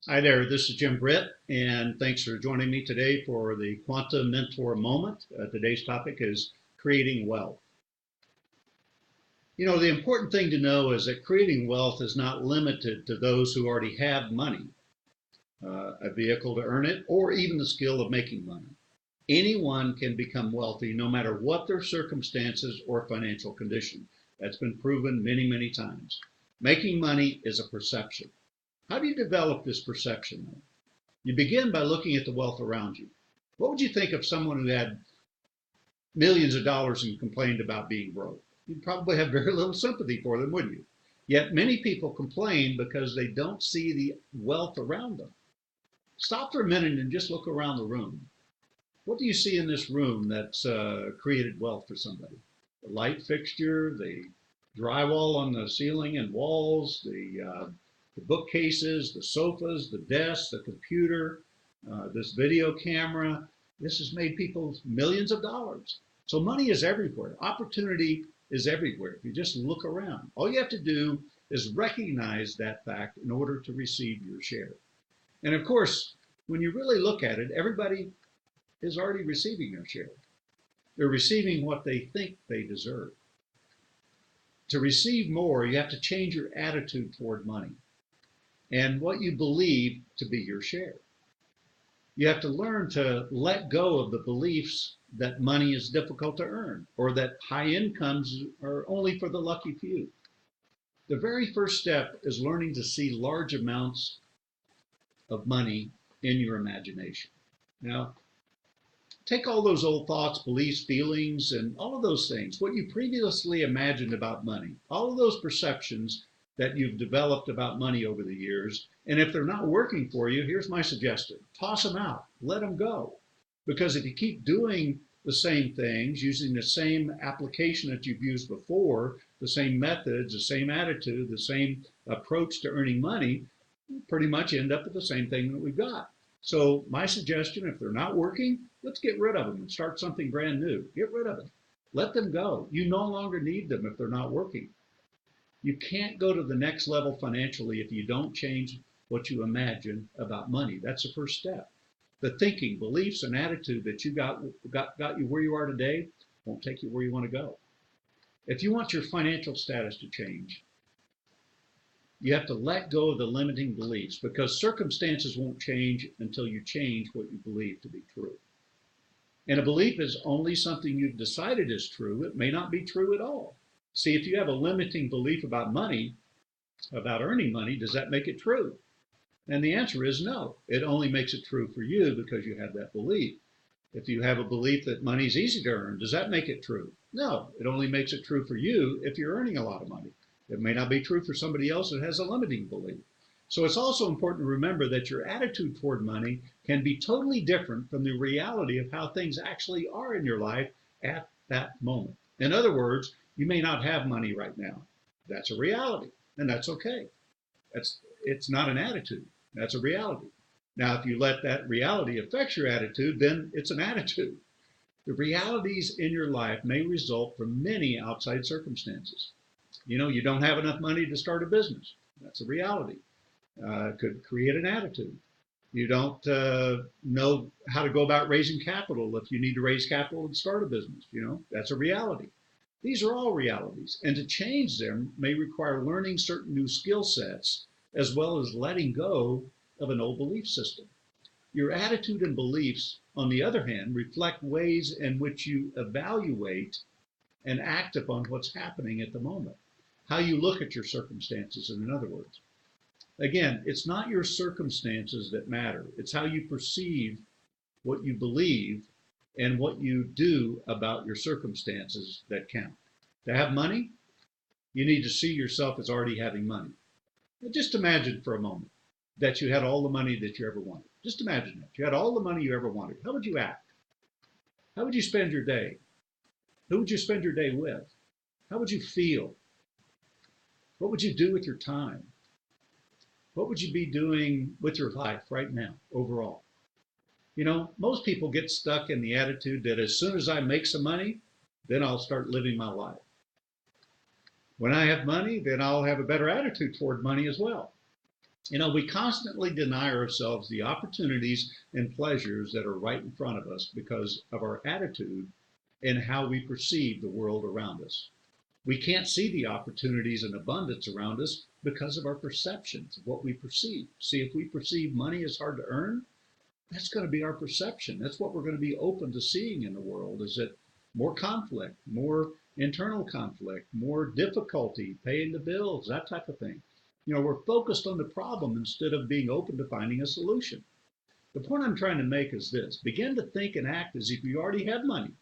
Hi there, this is Jim Britt, and thanks for joining me today for the Quantum Mentor Moment. Today's topic is creating wealth. You know, the important thing to know is that creating wealth is not limited to those who already have money, a vehicle to earn it, or even the skill of making money. Anyone can become wealthy no matter what their circumstances or financial condition. That's been proven many, many times. Making money is a perception. How do you develop this perception, though? You begin by looking at the wealth around you. What would you think of someone who had millions of dollars and complained about being broke? You'd probably have very little sympathy for them, wouldn't you? Yet many people complain because they don't see the wealth around them. Stop for a minute and just look around the room. What do you see in this room that's created wealth for somebody? The light fixture, the drywall on the ceiling and walls, the bookcases, the sofas, the desks, the computer, this video camera. This has made people millions of dollars. So money is everywhere. Opportunity is everywhere. If you just look around, all you have to do is recognize that fact in order to receive your share. And of course, when you really look at it, everybody is already receiving their share. They're receiving what they think they deserve. To receive more, you have to change your attitude toward money and what you believe to be your share. You have to learn to let go of the beliefs that money is difficult to earn or that high incomes are only for the lucky few. The very first step is learning to see large amounts of money in your imagination. Now, take all those old thoughts, beliefs, feelings, and all of those things, what you previously imagined about money, all of those perceptions that you've developed about money over the years. And if they're not working for you, here's my suggestion. Toss them out, let them go. Because if you keep doing the same things, using the same application that you've used before, the same methods, the same attitude, the same approach to earning money, you pretty much end up with the same thing that we've got. So my suggestion, if they're not working, let's get rid of them and start something brand new. Get rid of them. Let them go. You no longer need them if they're not working. You can't go to the next level financially if you don't change what you imagine about money. That's the first step. The thinking, beliefs, and attitude that you got you where you are today won't take you where you want to go. If you want your financial status to change, you have to let go of the limiting beliefs because circumstances won't change until you change what you believe to be true. And a belief is only something you've decided is true. It may not be true at all. See, if you have a limiting belief about money, about earning money, does that make it true? And the answer is no. It only makes it true for you because you have that belief. If you have a belief that money is easy to earn, does that make it true? No. It only makes it true for you if you're earning a lot of money. It may not be true for somebody else that has a limiting belief. So it's also important to remember that your attitude toward money can be totally different from the reality of how things actually are in your life at that moment. In other words, you may not have money right now. That's a reality, and that's okay. It's not an attitude. That's a reality. Now, if you let that reality affect your attitude, then it's an attitude. The realities in your life may result from many outside circumstances. You know, you don't have enough money to start a business. That's a reality. It could create an attitude. You don't know how to go about raising capital if you need to raise capital and start a business. You know, that's a reality. These are all realities, and to change them may require learning certain new skill sets as well as letting go of an old belief system. Your attitude and beliefs, on the other hand, reflect ways in which you evaluate and act upon what's happening at the moment, how you look at your circumstances, in other words. Again, it's not your circumstances that matter. It's how you perceive what you believe and what you do about your circumstances that count. To have money, you need to see yourself as already having money. Now just imagine for a moment that you had all the money that you ever wanted. Just imagine that. You had all the money you ever wanted. How would you act? How would you spend your day? Who would you spend your day with? How would you feel? What would you do with your time? What would you be doing with your life right now, overall? You know, most people get stuck in the attitude that as soon as I make some money, then I'll start living my life. When I have money, then I'll have a better attitude toward money as well. We constantly deny ourselves the opportunities and pleasures that are right in front of us because of our attitude and how we perceive the world around us. We can't see the opportunities and abundance around us because of our perceptions of what we perceive. See, if we perceive money is hard to earn, that's going to be our perception. That's what we're going to be open to seeing in the world, is that more conflict, more internal conflict, more difficulty paying the bills, that type of thing. We're focused on the problem instead of being open to finding a solution. The point I'm trying to make is this: begin to think and act as if you already have money.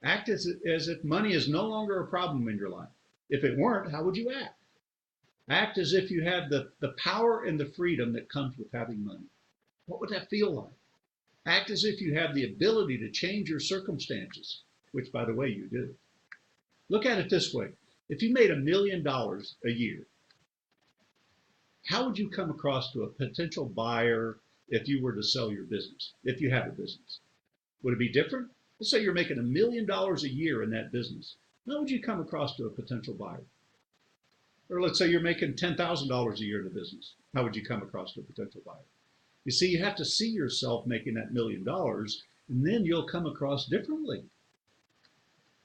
Act as if money is no longer a problem in your life. If it weren't, how would you act? Act as if you have the power and the freedom that comes with having money. What would that feel like? Act as if you have the ability to change your circumstances, which, by the way, you do. Look at it this way. If you made $1 million a year, how would you come across to a potential buyer if you were to sell your business, if you have a business? Would it be different? Let's say you're making $1 million a year in that business. How would you come across to a potential buyer? Or let's say you're making $10,000 a year in the business. How would you come across to a potential buyer? You see, you have to see yourself making that $1 million, and then you'll come across differently.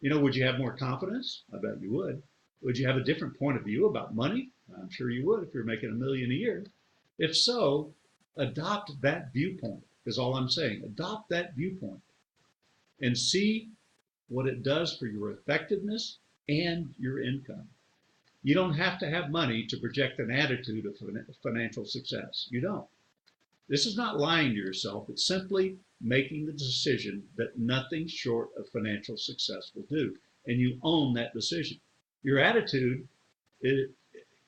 Would you have more confidence? I bet you would. Would you have a different point of view about money? I'm sure you would if you're making $1 million a year. If so, adopt that viewpoint, is all I'm saying. Adopt that viewpoint and see what it does for your effectiveness and your income. You don't have to have money to project an attitude of financial success. You don't. This is not lying to yourself. It's simply making the decision that nothing short of financial success will do. And you own that decision. Your attitude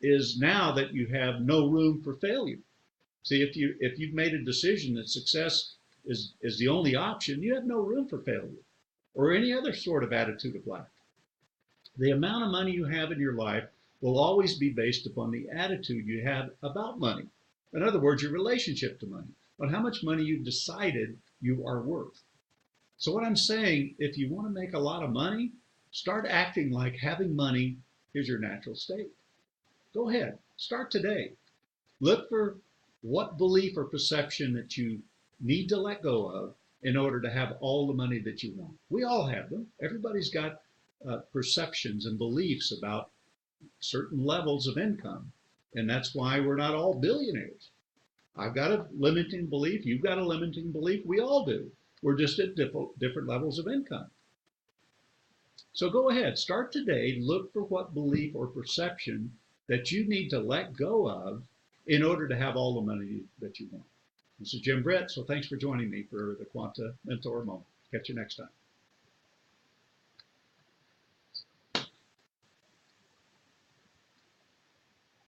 is now that you have no room for failure. See, if you've made a decision that success is the only option, you have no room for failure or any other sort of attitude of life. The amount of money you have in your life will always be based upon the attitude you have about money. In other words, your relationship to money, on how much money you've decided you are worth. So what I'm saying, if you want to make a lot of money, start acting like having money is your natural state. Go ahead, start today. Look for what belief or perception that you need to let go of in order to have all the money that you want. We all have them. Everybody's got perceptions and beliefs about certain levels of income. And that's why we're not all billionaires. I've got a limiting belief. You've got a limiting belief. We all do. We're just at different levels of income. So go ahead, start today. Look for what belief or perception that you need to let go of in order to have all the money that you want. This is Jim Britt, so thanks for joining me for the Quanta Mentor Moment. Catch you next time.